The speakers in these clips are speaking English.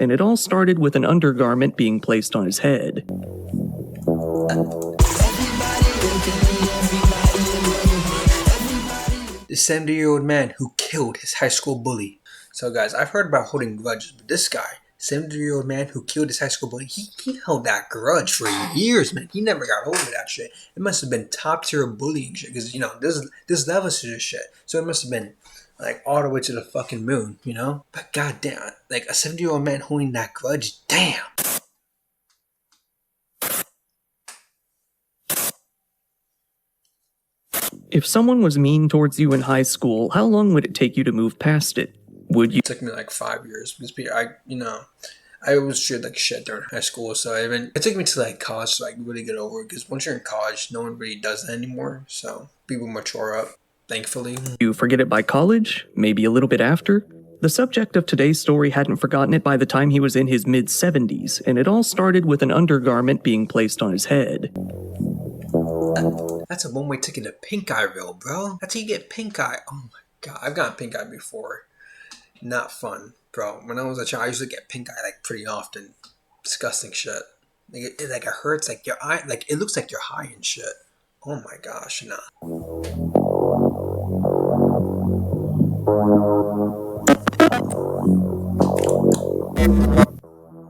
and it all started with an undergarment being placed on his head. The 70-year-old man who killed his high school bully. So guys, I've heard about holding grudges, but this guy, 70-year-old man who killed his high school bully, he held that grudge for years, man. He never got over that shit. It must have been top tier bullying shit, because, there's levels to this shit. So it must have been, like, all the way to the fucking moon, But goddamn, like, a 70-year-old man holding that grudge, damn. If someone was mean towards you in high school, how long would it take you to move past it? Would you? It took me like 5 years because I was treated like shit during high school, so it took me to like college to like really get over it, because once you're in college, no one really does that anymore, so people mature up, thankfully. You forget it by college? Maybe a little bit after? The subject of today's story hadn't forgotten it by the time he was in his mid-70s, and it all started with an undergarment being placed on his head. That's a one-way ticket to pink eye real, bro. That's how you get pink eye. Oh my god, I've gotten pink eye before. Not fun, bro. When I was a child, I used to get pink eye like pretty often. Disgusting shit. It hurts, like your eye, like it looks like you're high and shit. Oh my gosh, nah.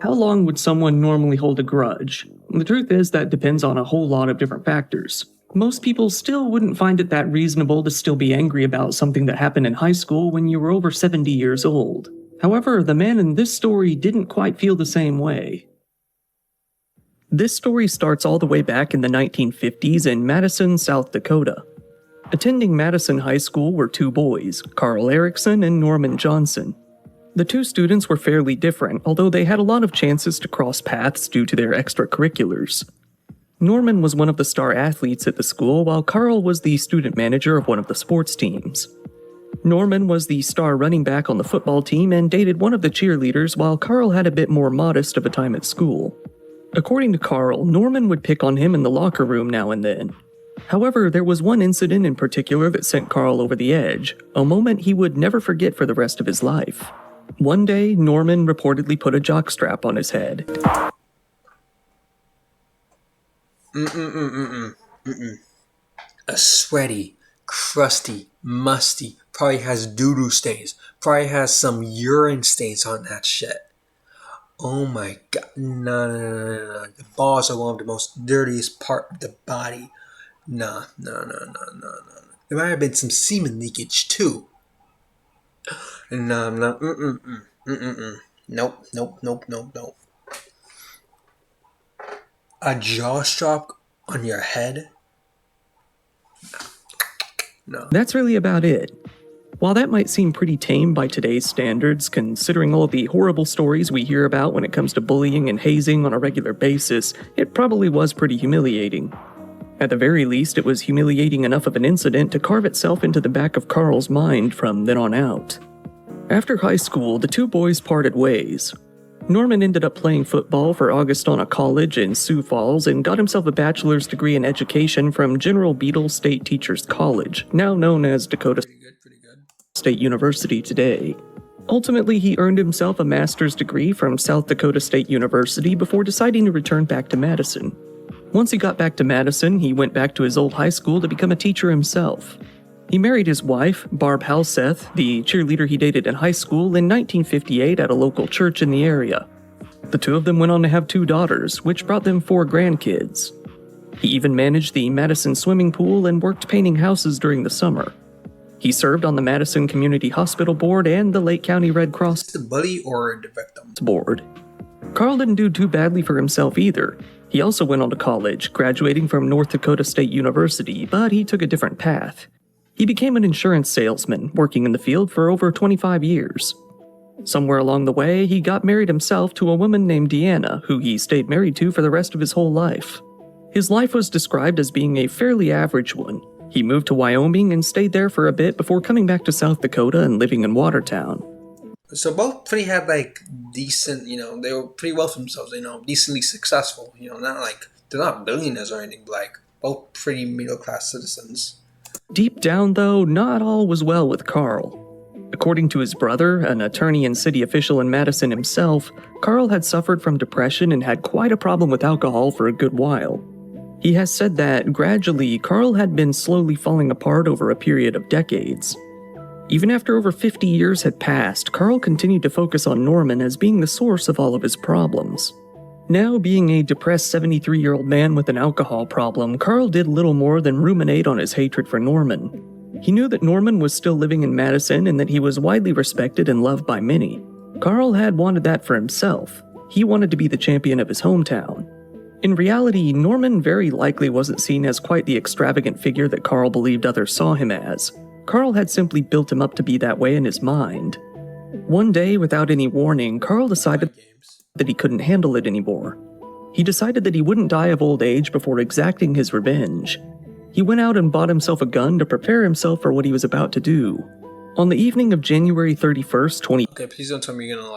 How long would someone normally hold a grudge? The truth is that depends on a whole lot of different factors. Most people still wouldn't find it that reasonable to still be angry about something that happened in high school when you were over 70 years old. However, the man in this story didn't quite feel the same way. This story starts all the way back in the 1950s in Madison, South Dakota. Attending Madison High School were two boys, Carl Erickson and Norman Johnson. The two students were fairly different, although they had a lot of chances to cross paths due to their extracurriculars. Norman was one of the star athletes at the school, while Carl was the student manager of one of the sports teams. Norman was the star running back on the football team and dated one of the cheerleaders, while Carl had a bit more modest of a time at school. According to Carl, Norman would pick on him in the locker room now and then. However, there was one incident in particular that sent Carl over the edge, a moment he would never forget for the rest of his life. One day, Norman reportedly put a jockstrap on his head. A sweaty, crusty, musty, probably has doo-doo stains, probably has some urine stains on that shit. Oh my god, no. The balls are one of the most dirtiest part of the body. No. There might have been some semen leakage too. No. Nope. A jaw strap on your head? No. That's really about it. While that might seem pretty tame by today's standards, considering all the horrible stories we hear about when it comes to bullying and hazing on a regular basis, it probably was pretty humiliating. At the very least, it was humiliating enough of an incident to carve itself into the back of Carl's mind from then on out. After high school, the two boys parted ways. Norman ended up playing football for Augustana College in Sioux Falls and got himself a bachelor's degree in education from General Beadle State Teachers College, now known as Dakota State University today. Ultimately, he earned himself a master's degree from South Dakota State University before deciding to return back to Madison. Once he got back to Madison, he went back to his old high school to become a teacher himself. He married his wife, Barb Halseth, the cheerleader he dated in high school, in 1958 at a local church in the area. The two of them went on to have 2 daughters, which brought them 4 grandkids. He even managed the Madison swimming pool and worked painting houses during the summer. He served on the Madison Community Hospital Board and the Lake County Red Cross the bully or the victim board. Carl didn't do too badly for himself either. He also went on to college, graduating from North Dakota State University, but he took a different path. He became an insurance salesman, working in the field for over 25 years. Somewhere along the way, he got married himself to a woman named Deanna, who he stayed married to for the rest of his whole life. His life was described as being a fairly average one. He moved to Wyoming and stayed there for a bit before coming back to South Dakota and living in Watertown. So both pretty had like decent, they were pretty well for themselves, decently successful, not like, they're not billionaires or anything, but like both pretty middle class citizens. Deep down though, not all was well with Carl. According to his brother, an attorney and city official in Madison himself, Carl had suffered from depression and had quite a problem with alcohol for a good while. He has said that, gradually, Carl had been slowly falling apart over a period of decades. Even after over 50 years had passed, Carl continued to focus on Norman as being the source of all of his problems. Now, being a depressed 73-year-old man with an alcohol problem, Carl did little more than ruminate on his hatred for Norman. He knew that Norman was still living in Madison and that he was widely respected and loved by many. Carl had wanted that for himself. He wanted to be the champion of his hometown. In reality, Norman very likely wasn't seen as quite the extravagant figure that Carl believed others saw him as. Carl had simply built him up to be that way in his mind. One day, without any warning, Carl decided that he couldn't handle it anymore. He decided that he wouldn't die of old age before exacting his revenge. He went out and bought himself a gun to prepare himself for what he was about to do. On the evening of January 31st, Okay, please don't tell me you're gonna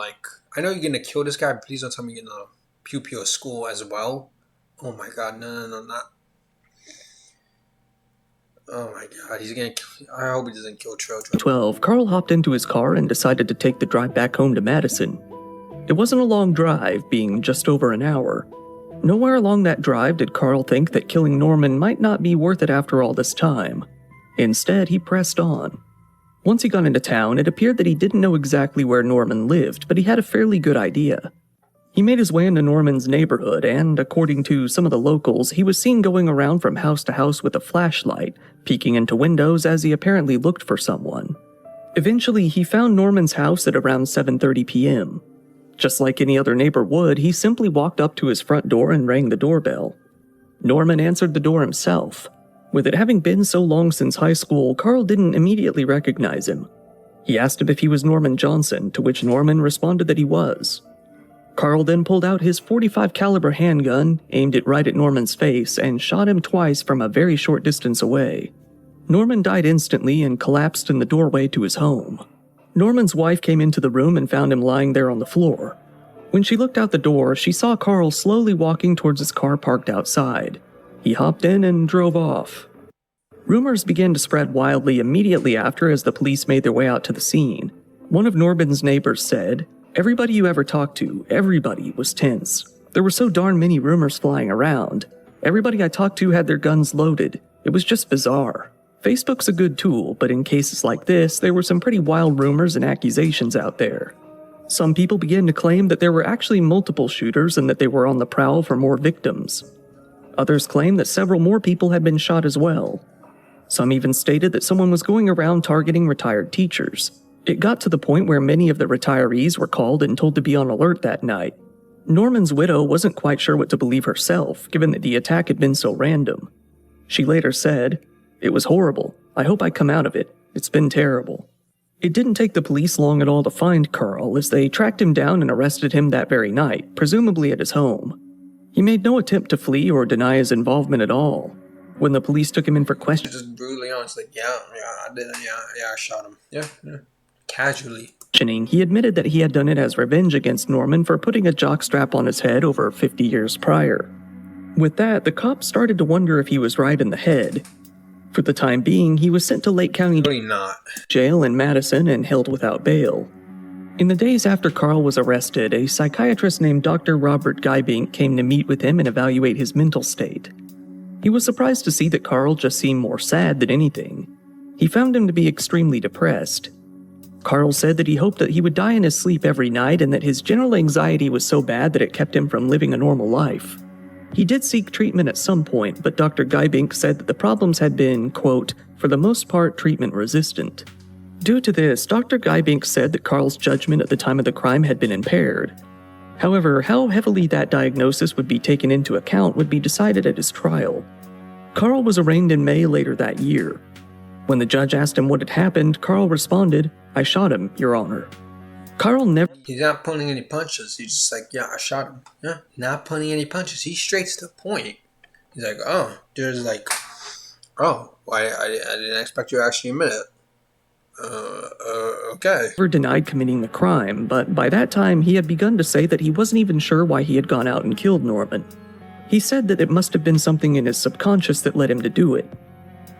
I know you're gonna kill this guy, but please don't tell me you're gonna pew a school as well. Oh my god, no, not. Oh my god, he's gonna kill. I hope he doesn't kill children. 12, Carl hopped into his car and decided to take the drive back home to Madison. It wasn't a long drive, being just over an hour. Nowhere along that drive did Carl think that killing Norman might not be worth it after all this time. Instead, he pressed on. Once he got into town, it appeared that he didn't know exactly where Norman lived, but he had a fairly good idea. He made his way into Norman's neighborhood, and according to some of the locals, he was seen going around from house to house with a flashlight, peeking into windows as he apparently looked for someone. Eventually, he found Norman's house at around 7:30 p.m. Just like any other neighbor would, he simply walked up to his front door and rang the doorbell. Norman answered the door himself. With it having been so long since high school, Carl didn't immediately recognize him. He asked him if he was Norman Johnson, to which Norman responded that he was. Carl then pulled out his .45 caliber handgun, aimed it right at Norman's face, and shot him twice from a very short distance away. Norman died instantly and collapsed in the doorway to his home. Norman's wife came into the room and found him lying there on the floor. When she looked out the door, she saw Carl slowly walking towards his car parked outside. He hopped in and drove off. Rumors began to spread wildly immediately after as the police made their way out to the scene. One of Norman's neighbors said, "Everybody you ever talked to, everybody was tense. There were so darn many rumors flying around. Everybody I talked to had their guns loaded. It was just bizarre. Facebook's a good tool, but in cases like this, there were some pretty wild rumors and accusations out there. Some people began to claim that there were actually multiple shooters and that they were on the prowl for more victims. Others claimed that several more people had been shot as well. Some even stated that someone was going around targeting retired teachers. It got to the point where many of the retirees were called and told to be on alert that night. Norman's widow wasn't quite sure what to believe herself, given that the attack had been so random. She later said, "It was horrible. I hope I come out of it. It's been terrible." It didn't take the police long at all to find Carl, as they tracked him down and arrested him that very night, presumably at his home. He made no attempt to flee or deny his involvement at all. When the police took him in for questioning, Just brutally honest, I did, I shot him. Yeah. Casually. He admitted that he had done it as revenge against Norman for putting a jockstrap on his head over 50 years prior. With that, the cops started to wonder if he was right in the head. For the time being, he was sent to Lake County Jail in Madison and held without bail. In the days after Carl was arrested, a psychiatrist named Dr. Robert Guybink came to meet with him and evaluate his mental state. He was surprised to see that Carl just seemed more sad than anything. He found him to be extremely depressed. Carl said that he hoped that he would die in his sleep every night and that his general anxiety was so bad that it kept him from living a normal life. He did seek treatment at some point, but Dr. Guybink said that the problems had been, quote, for the most part treatment resistant. Due to this, Dr. Guybink said that Carl's judgment at the time of the crime had been impaired. However, how heavily that diagnosis would be taken into account would be decided at his trial. Carl was arraigned in May later that year. When the judge asked him what had happened, Carl responded, "I shot him, Your Honor." Carl never... He's not pulling any punches. He's just like, yeah, I shot him. Yeah, not pulling any punches. He's straight to the point. He's like, oh, there's like, oh, I didn't expect you to actually admit it. Okay. Never denied committing the crime, but by that time he had begun to say that he wasn't even sure why he had gone out and killed Norman. He said that it must have been something in his subconscious that led him to do it.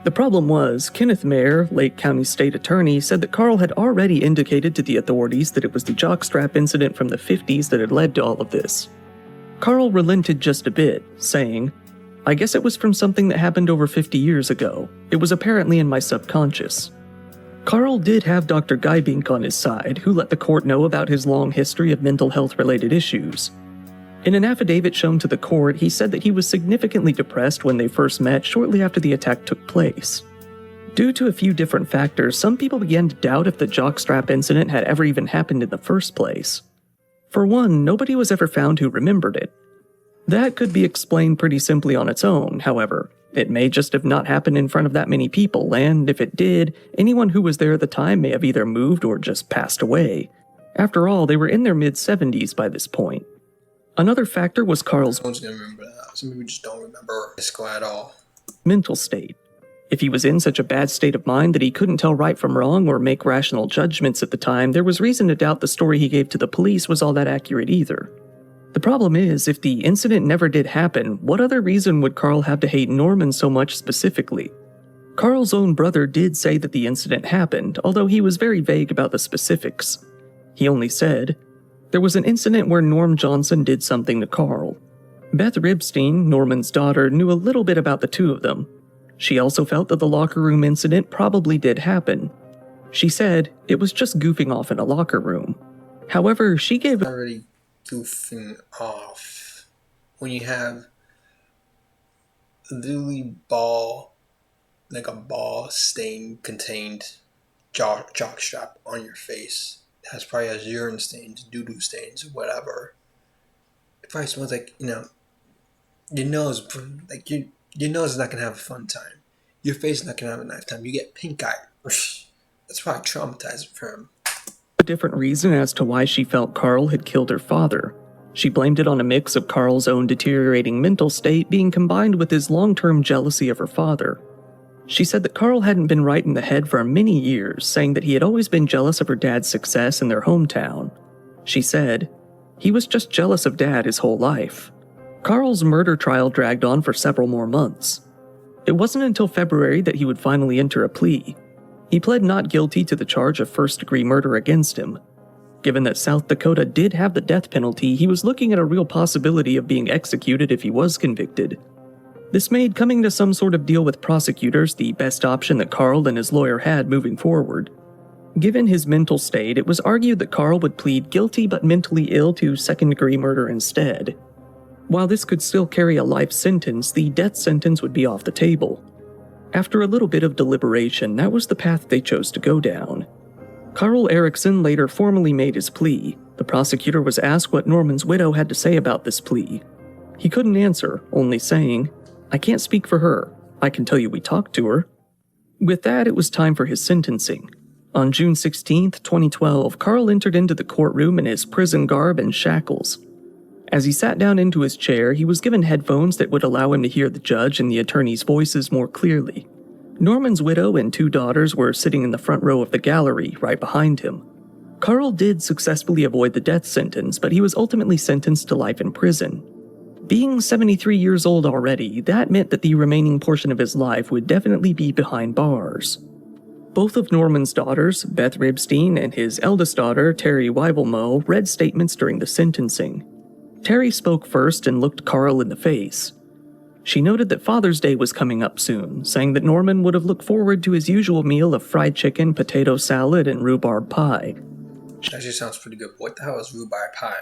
The problem was, Kenneth Mayer, Lake County State Attorney, said that Carl had already indicated to the authorities that it was the jockstrap incident from the 50s that had led to all of this. Carl relented just a bit, saying, "I guess it was from something that happened over 50 years ago. It was apparently in my subconscious." Carl did have Dr. Geibink on his side, who let the court know about his long history of mental health-related issues. In an affidavit shown to the court, he said that he was significantly depressed when they first met shortly after the attack took place. Due to a few different factors, some people began to doubt if the jockstrap incident had ever even happened in the first place. For one, nobody was ever found who remembered it. That could be explained pretty simply on its own, however. It may just have not happened in front of that many people, and if it did, anyone who was there at the time may have either moved or just passed away. After all, they were in their mid-70s by this point. Another factor was Carl's No one's gonna remember that. Some people just don't remember Isco at all. mental state. If he was in such a bad state of mind that he couldn't tell right from wrong or make rational judgments at the time, there was reason to doubt the story he gave to the police was all that accurate either. The problem is, if the incident never did happen, what other reason would Carl have to hate Norman so much specifically? Carl's own brother did say that the incident happened, although he was very vague about the specifics. He only said, "There was an incident where Norm Johnson did something to Carl." Beth Ribstein, Norman's daughter, knew a little bit about the two of them. She also felt that the locker room incident probably did happen. She said it was just goofing off in a locker room. However, she gave Not really goofing off when you have a literally ball, like a ball stain contained jock strap on your face. It probably has urine stains, doo-doo stains, whatever. It probably smells like, your nose, like your nose is not gonna have a fun time. Your face is not gonna have a nice time. You get pink eye. That's probably traumatizing for him. a different reason as to why she felt Carl had killed her father. She blamed it on a mix of Carl's own deteriorating mental state being combined with his long-term jealousy of her father. She said that Carl hadn't been right in the head for many years, saying that he had always been jealous of her dad's success in their hometown. She said, "He was just jealous of Dad his whole life." Carl's murder trial dragged on for several more months. It wasn't until February that he would finally enter a plea. He pled not guilty to the charge of first-degree murder against him. Given that South Dakota did have the death penalty, he was looking at a real possibility of being executed if he was convicted. This made coming to some sort of deal with prosecutors the best option that Carl and his lawyer had moving forward. Given his mental state, it was argued that Carl would plead guilty but mentally ill to second-degree murder instead. While this could still carry a life sentence, the death sentence would be off the table. After a little bit of deliberation, that was the path they chose to go down. Carl Erickson later formally made his plea. The prosecutor was asked what Norman's widow had to say about this plea. He couldn't answer, only saying, "I can't speak for her. I can tell you we talked to her." With that, it was time for his sentencing. On June 16th, 2012, Carl entered into the courtroom in his prison garb and shackles. As he sat down into his chair, he was given headphones that would allow him to hear the judge and the attorney's voices more clearly. Norman's widow and two daughters were sitting in the front row of the gallery, right behind him. Carl did successfully avoid the death sentence, but he was ultimately sentenced to life in prison. Being 73 years old already, that meant that the remaining portion of his life would definitely be behind bars. Both of Norman's daughters, Beth Ribstein and his eldest daughter, Terry Weibelmo, read statements during the sentencing. Terry spoke first and looked Carl in the face. She noted that Father's Day was coming up soon, saying that Norman would have looked forward to his usual meal of fried chicken, potato salad, and rhubarb pie. That actually sounds pretty good. What the hell is rhubarb pie?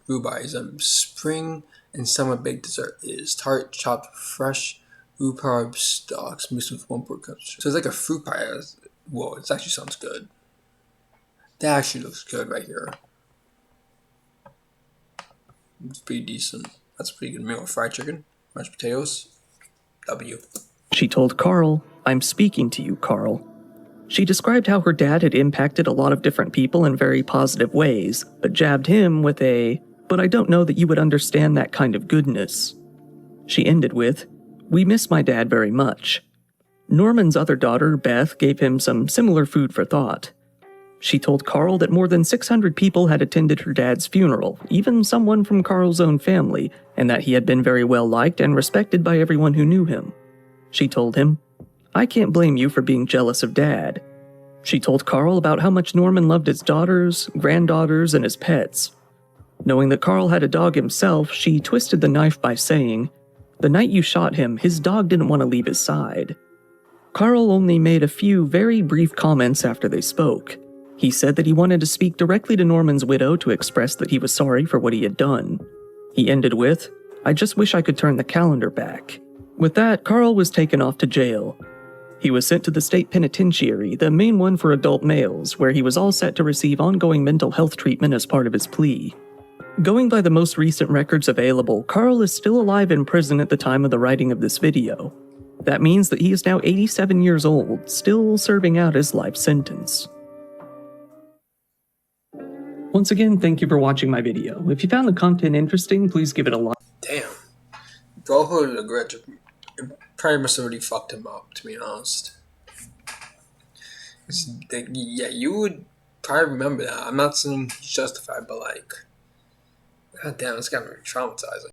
Rhubarb is a spring and summer baked dessert. It is tart, chopped, fresh rhubarb stalks mixed with 1/4 cup. So it's like a fruit pie. Whoa, it actually sounds good. That actually looks good right here. It's pretty decent. That's a pretty good meal. Fried chicken, mashed potatoes. W. She told Carl, "I'm speaking to you, Carl." She described how her dad had impacted a lot of different people in very positive ways, but jabbed him with "but I don't know that you would understand that kind of goodness." She ended with, "We miss my dad very much." Norman's other daughter, Beth, gave him some similar food for thought. She told Carl that more than 600 people had attended her dad's funeral, even someone from Carl's own family, and that he had been very well liked and respected by everyone who knew him. She told him, I can't blame you for being jealous of Dad." She told Carl about how much Norman loved his daughters, granddaughters, and his pets. Knowing that Carl had a dog himself, she twisted the knife by saying, "The night you shot him, his dog didn't want to leave his side." Carl only made a few very brief comments after they spoke. He said that he wanted to speak directly to Norman's widow to express that he was sorry for what he had done. He ended with, "I just wish I could turn the calendar back." With that, Carl was taken off to jail. He was sent to the state penitentiary, the main one for adult males, where he was all set to receive ongoing mental health treatment as part of his plea. Going by the most recent records available, Carl is still alive in prison at the time of the writing of this video. That means that he is now 87 years old, still serving out his life sentence. Once again, thank you for watching my video. If you found the content interesting, please give it a like. Damn. Bro holding a grudge. It probably must have already fucked him up, to be honest. Yeah, you would probably remember that. I'm not saying he's justified, but like, god damn, it's kind of traumatizing.